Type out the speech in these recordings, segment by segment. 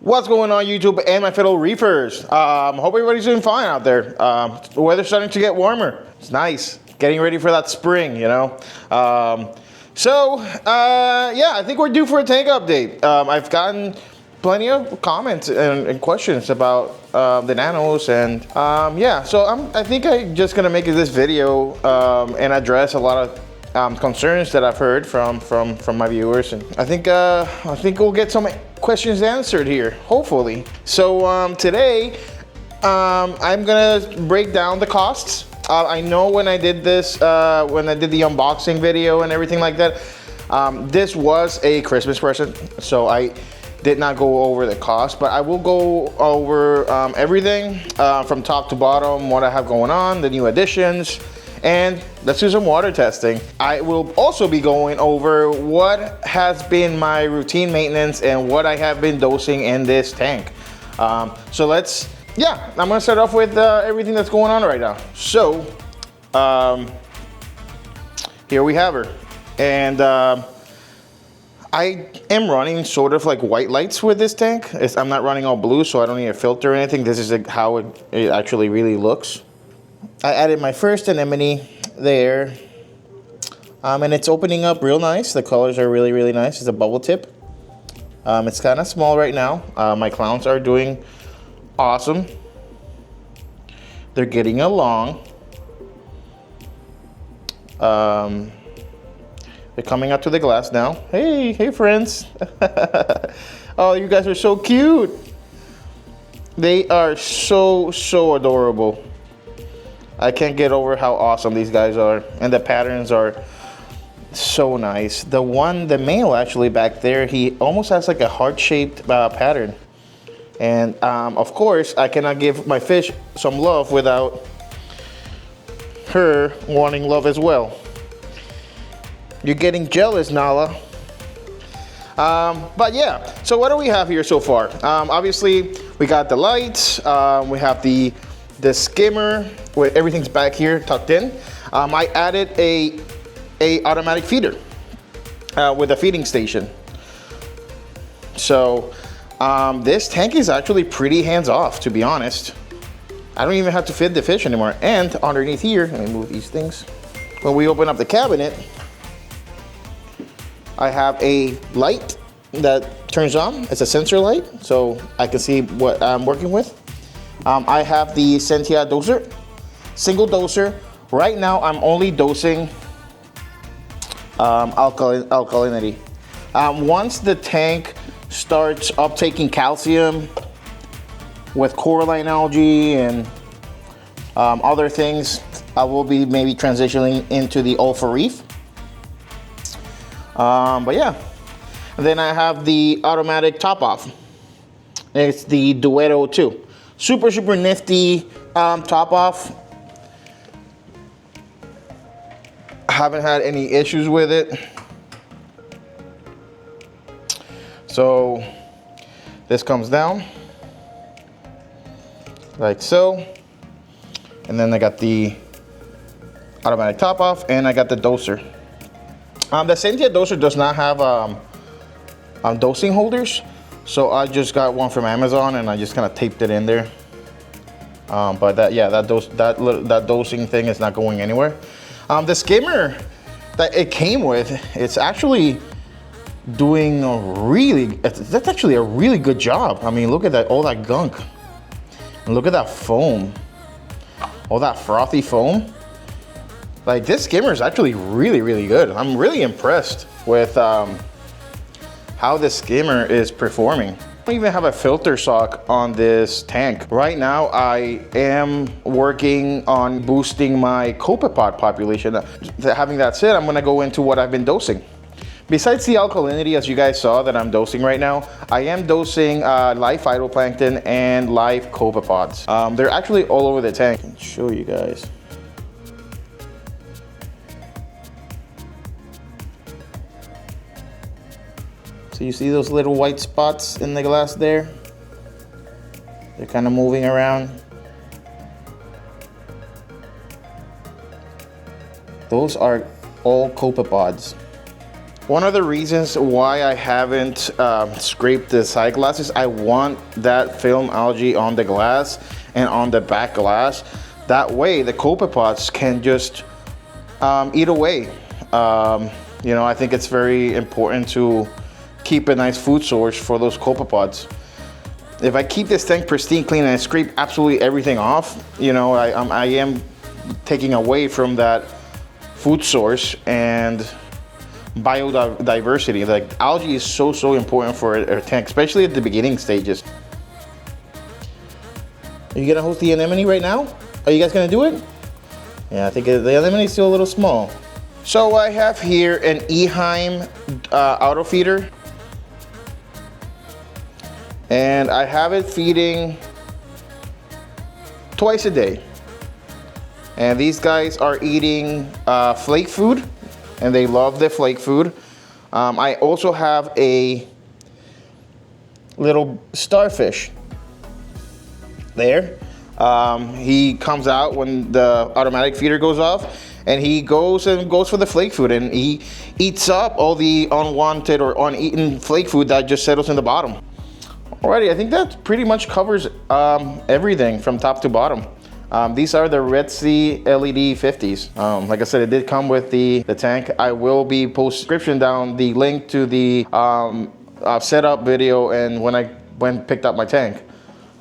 What's going on, YouTube and my fellow reefers? Hope everybody's doing fine out there. The weather's starting to get warmer. It's nice. Getting ready for that spring, you know. Yeah, I think we're due for a tank update. I've gotten plenty of comments and questions about the nanos, and yeah, so I think I'm just gonna make this video and address a lot of concerns that I've heard from my viewers, and I think we'll get some questions answered here, hopefully. So today I'm gonna break down the costs. I know when I did this, when I did the unboxing video and everything like that, this was a Christmas present, so I did not go over the cost, but I will go over everything from top to bottom, what I have going on, the new additions, and let's do some water testing. I will also be going over what has been my routine maintenance and what I have been dosing in this tank. I'm gonna start off with everything that's going on right now. So, here we have her. And I am running sort of like white lights with this tank. I'm not running all blue, so I don't need a filter or anything. This is like how it actually really looks. I added my first anemone there, and it's opening up real nice. The colors are really, really nice. It's a bubble tip. It's kind of small right now. My clowns are doing awesome. They're getting along. They're coming up to the glass now. Hey friends. Oh, you guys are so cute. They are so adorable. I can't get over how awesome these guys are, and the patterns are so nice. The male actually back there, he almost has like a heart-shaped pattern. And of course, I cannot give my fish some love without her wanting love as well. You're getting jealous, Nala. But yeah, so what do we have here so far? Obviously, we got the lights, we have the skimmer, where everything's back here tucked in. I added a automatic feeder with a feeding station. So this tank is actually pretty hands-off, to be honest. I don't even have to feed the fish anymore. And underneath here, let me move these things. When we open up the cabinet, I have a light that turns on. It's a sensor light, so I can see what I'm working with. I have the Sentia doser, single doser. Right now, I'm only dosing alkalinity. Once the tank starts uptaking calcium with coralline algae and other things, I will be maybe transitioning into the Alpha Reef. But yeah, and then I have the automatic top off. It's the Duetto 2. Super nifty top off. I haven't had any issues with it. So this comes down like so, and then I got the automatic top off, and I got the doser. The Sentia doser does not have dosing holders, so I just got one from Amazon and I just kind of taped it in there. But that dosing thing is not going anywhere. The skimmer that it came with, it's actually doing that's actually a really good job. I mean, look at that, all that gunk. And look at that foam. All that frothy foam. Like, this skimmer is actually really good. I'm really impressed with how this skimmer is performing. I don't even have a filter sock on this tank. Right now, I am working on boosting my copepod population. Having that said, I'm gonna go into what I've been dosing. Besides the alkalinity, as you guys saw that I'm dosing right now, I am dosing live phytoplankton and live copepods. They're actually all over the tank. I can show you guys. So you see those little white spots in the glass there? They're kind of moving around. Those are all copepods. One of the reasons why I haven't scraped the side glass is I want that film algae on the glass and on the back glass. That way the copepods can just eat away. You know, I think it's very important to keep a nice food source for those copepods. If I keep this tank pristine clean and I scrape absolutely everything off, you know, I am taking away from that food source and biodiversity. Like, algae is so important for a tank, especially at the beginning stages. Are you gonna host the anemone right now? Are you guys gonna do it? Yeah, I think the anemone is still a little small. So I have here an Eheim auto feeder, and I have it feeding twice a day. And these guys are eating flake food, and they love the flake food. I also have a little starfish there. He comes out when the automatic feeder goes off, and he goes for the flake food, and he eats up all the unwanted or uneaten flake food that just settles in the bottom. Alrighty, I think that pretty much covers everything from top to bottom. These are the Red Sea LED 50s. Like I said, it did come with the tank. I will be description down the link to the setup video and when I picked up my tank.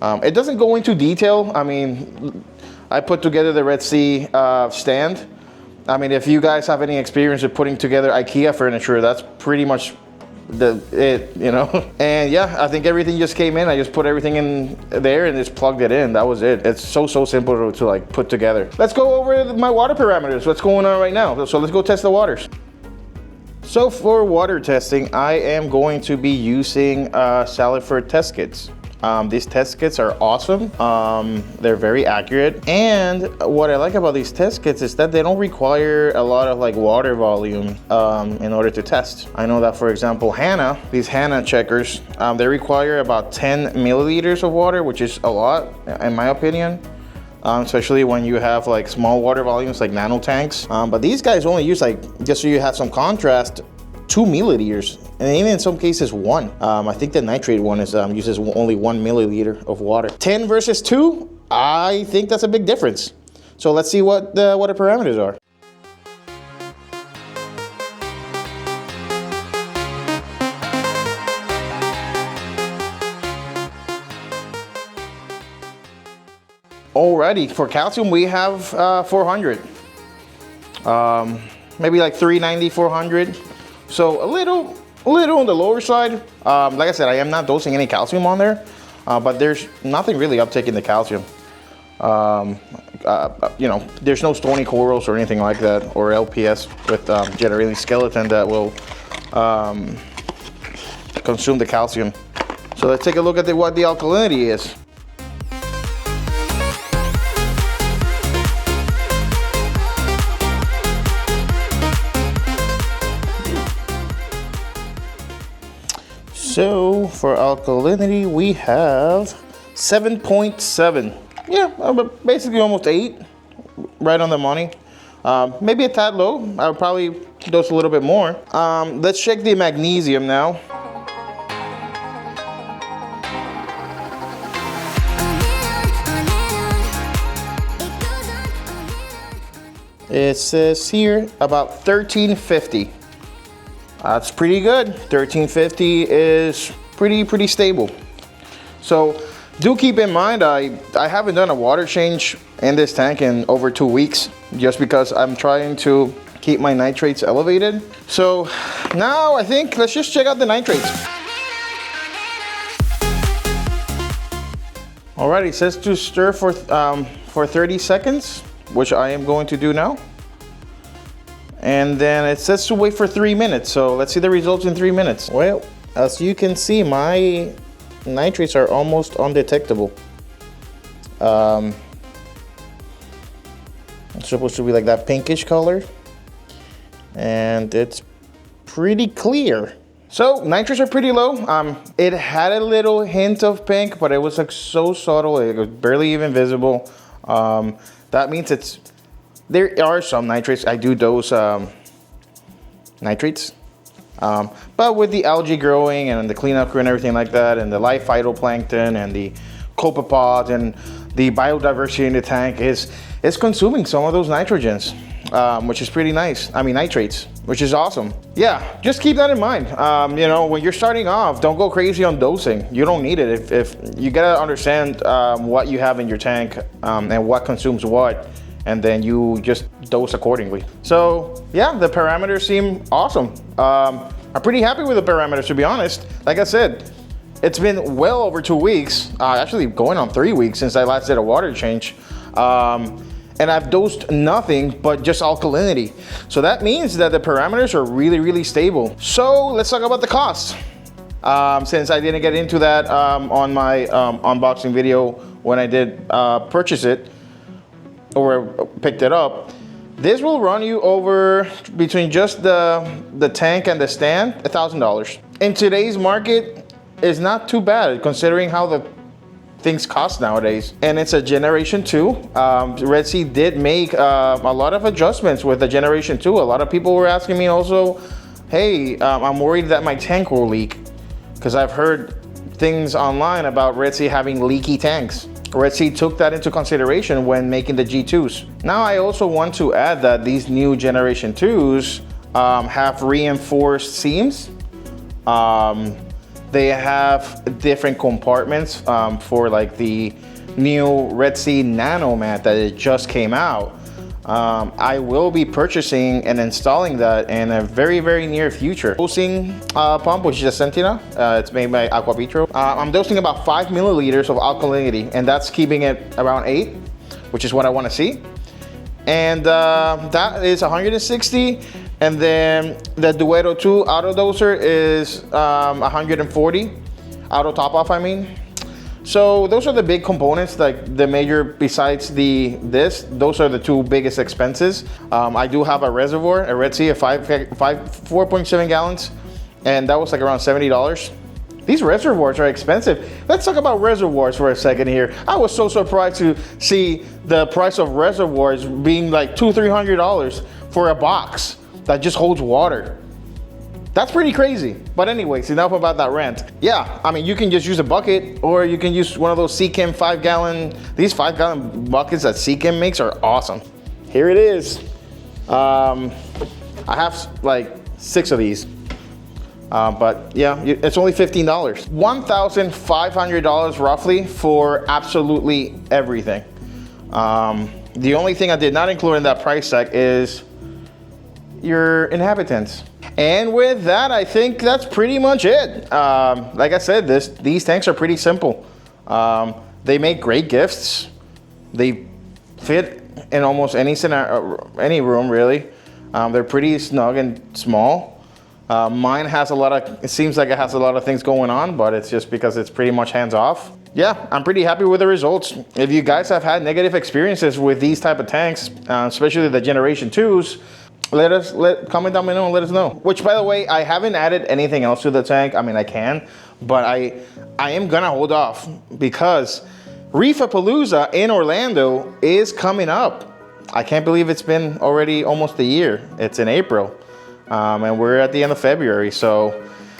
It doesn't go into detail. I mean, I put together the Red Sea stand. I mean, if you guys have any experience with putting together IKEA furniture, that's pretty much it, you know. And yeah, I think everything just came in. I just put everything in there and just plugged it in. That was it. It's so simple to like put together. Let's go over my water parameters. What's going on right now? So let's go test the waters. So for water testing, I am going to be using Saliford test kits. These test kits are awesome. They're very accurate. And what I like about these test kits is that they don't require a lot of like water volume in order to test. I know that, for example, these Hanna checkers, they require about 10 milliliters of water, which is a lot in my opinion. Especially when you have like small water volumes like nano tanks. But these guys only use, like, just so you have some contrast, 2 milliliters, and even in some cases 1. I think the nitrate one uses only 1 milliliter of water. 10 versus 2, I think that's a big difference. So let's see what the water parameters are. Alrighty, for calcium we have 400. Maybe like 390, 400. So a little on the lower side. Like I said, I am not dosing any calcium on there, but there's nothing really uptaking the calcium. You know, there's no stony corals or anything like that, or LPS with generating skeleton that will consume the calcium. So let's take a look at what the alkalinity is. So for alkalinity, we have 7.7. Yeah, basically almost 8, right on the money. Maybe a tad low. I would probably dose a little bit more. Let's check the magnesium now. It says here about 1350. That's pretty good. 1350 is pretty stable. So do keep in mind, I haven't done a water change in this tank in over 2 weeks, just because I'm trying to keep my nitrates elevated. So now I think let's just check out the nitrates. Alright, it says to stir for 30 seconds, which I am going to do now. And then it says to wait for 3 minutes. So let's see the results in 3 minutes. Well, as you can see, my nitrates are almost undetectable. It's supposed to be like that pinkish color. And it's pretty clear. So nitrates are pretty low. It had a little hint of pink, but it was like so subtle, it was barely even visible. That means there are some nitrates. I do dose nitrates. But with the algae growing and the cleanup crew and everything like that, and the live phytoplankton and the copepods and the biodiversity in the tank is consuming some of those nitrogens, which is pretty nice. I mean, nitrates, which is awesome. Yeah, just keep that in mind. You know, when you're starting off, don't go crazy on dosing. You don't need it. If you gotta understand what you have in your tank and what consumes what, and then you just dose accordingly. So yeah, the parameters seem awesome. I'm pretty happy with the parameters, to be honest. Like I said, it's been well over 2 weeks, actually going on 3 weeks since I last did a water change. And I've dosed nothing but just alkalinity. So that means that the parameters are really, really stable. So let's talk about the cost. Since I didn't get into that on my unboxing video when I did purchase it or picked it up. This will run you over, between just the tank and the stand, $1,000. In today's market, it's not too bad considering how the things cost nowadays. And it's a Generation 2. Red Sea did make a lot of adjustments with the Generation 2. A lot of people were asking me also, hey, I'm worried that my tank will leak, because I've heard things online about Red Sea having leaky tanks. Red Sea took that into consideration when making the G2s. Now I also want to add that these new Generation 2s have reinforced seams. They have different compartments for like the new Red Sea Nano mat that it just came out. I will be purchasing and installing that in a very, very near future. Dosing pump, which is a Sentina. It's made by Aquavitro. I'm dosing about 5 milliliters of alkalinity, and that's keeping it around 8, which is what I want to see. And that is 160. And then the Duetto 2 auto doser is 140. Auto top off, I mean. So those are the big components, like the major, besides those are the two biggest expenses. I do have a reservoir, a Red Sea, 4.7 gallons, and that was like around $70. These reservoirs are expensive. Let's talk about reservoirs for a second here. I was so surprised to see the price of reservoirs being like $200-300 for a box that just holds water. That's pretty crazy. But anyways, enough about that rant. Yeah, I mean, you can just use a bucket, or you can use one of those Seachem 5-gallon. These 5-gallon buckets that Seachem makes are awesome. Here it is. I have like 6 of these. But yeah, it's only $15. $1,500 roughly for absolutely everything. The only thing I did not include in that price tag is your inhabitants. And with that, I think that's pretty much it. Like I said, these tanks are pretty simple. They make great gifts. They fit in almost any scenario, any room really. They're pretty snug and small. Mine has it seems like it has a lot of things going on, but it's just because it's pretty much hands off. Yeah, I'm pretty happy with the results. If you guys have had negative experiences with these type of tanks, especially the Generation 2s, comment down below and let us know. Which, by the way, I haven't added anything else to the tank. I mean, I can, but I am gonna hold off because Reefapalooza in Orlando is coming up. I can't believe it's been already almost a year. It's in April, and we're at the end of February, so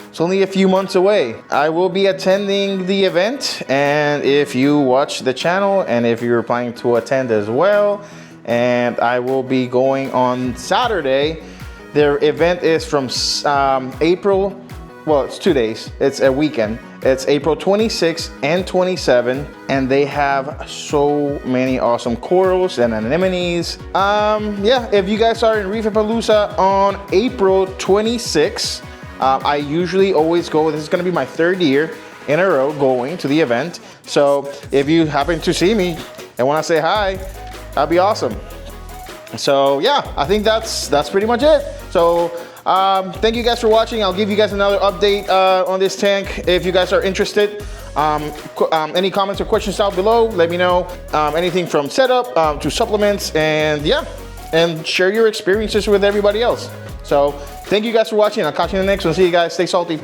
it's only a few months away. I will be attending the event, and if you watch the channel and if you're planning to attend as well, and I will be going on Saturday. Their event is from April, well, it's 2 days. It's a weekend. It's April 26 and 27, and they have so many awesome corals and anemones. Yeah, if you guys are in Reefapalooza on April 26, I usually always go. This is gonna be my 3rd year in a row going to the event. So if you happen to see me and wanna say hi, that'd be awesome. So yeah, I think that's pretty much it. So thank you guys for watching. I'll give you guys another update on this tank if you guys are interested. Any comments or questions down below, let me know. Anything from setup to supplements, and yeah, and share your experiences with everybody else. So thank you guys for watching. I'll catch you in the next one. See you guys. Stay salty.